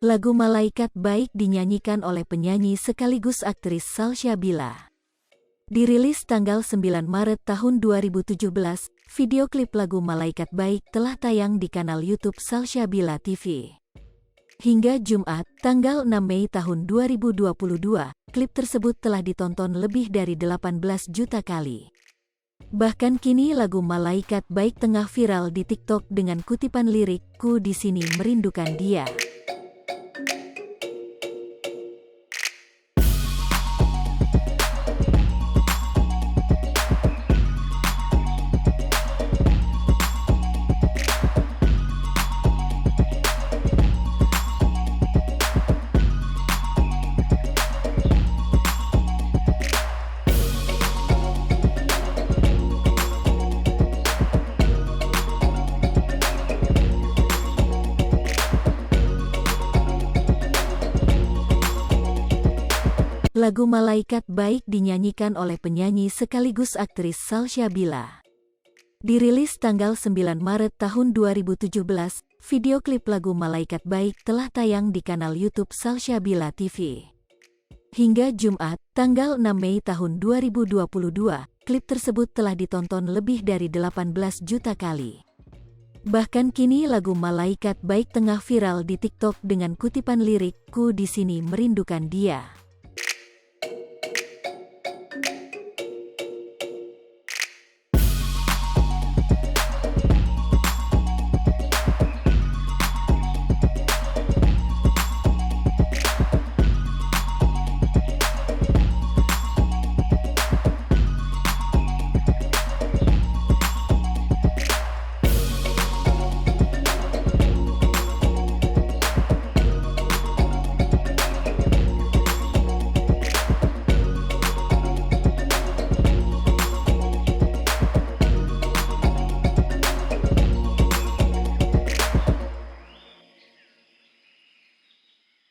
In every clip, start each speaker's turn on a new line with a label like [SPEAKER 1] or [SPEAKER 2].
[SPEAKER 1] Lagu Malaikat Baik dinyanyikan oleh penyanyi sekaligus aktris Salsabila. Dirilis tanggal 9 Maret tahun 2017, video klip lagu Malaikat Baik telah tayang di kanal YouTube Salsabila TV. Hingga Jumat, tanggal 6 Mei tahun 2022, klip tersebut telah ditonton lebih dari 18 juta kali. Bahkan kini lagu Malaikat Baik tengah viral di TikTok dengan kutipan lirik, "Ku di sini merindukan dia." Lagu Malaikat Baik dinyanyikan oleh penyanyi sekaligus aktris Salsabila. Dirilis tanggal 9 Maret tahun 2017, video klip lagu Malaikat Baik telah tayang di kanal YouTube Salsabila TV. Hingga Jumat, tanggal 6 Mei tahun 2022, klip tersebut telah ditonton lebih dari 18 juta kali. Bahkan kini lagu Malaikat Baik tengah viral di TikTok dengan kutipan lirik, "Ku di sini merindukan dia."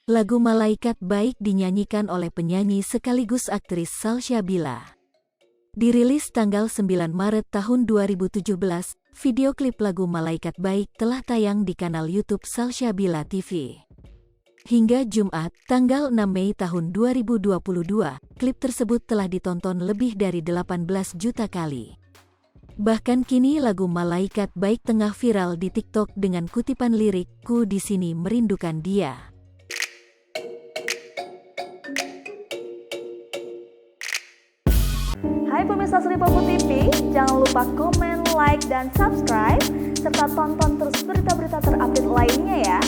[SPEAKER 1] Lagu Malaikat Baik dinyanyikan oleh penyanyi sekaligus aktris Salsabila. Dirilis tanggal 9 Maret tahun 2017, video klip lagu Malaikat Baik telah tayang di kanal YouTube Salsabila TV. Hingga Jumat, tanggal 6 Mei tahun 2022, klip tersebut telah ditonton lebih dari 18 juta kali. Bahkan kini lagu Malaikat Baik tengah viral di TikTok dengan kutipan lirik, "Ku di sini merindukan dia."
[SPEAKER 2] Hai pemirsa Sri Popo TV, jangan lupa komen, like, dan subscribe, serta tonton terus berita-berita terupdate lainnya ya.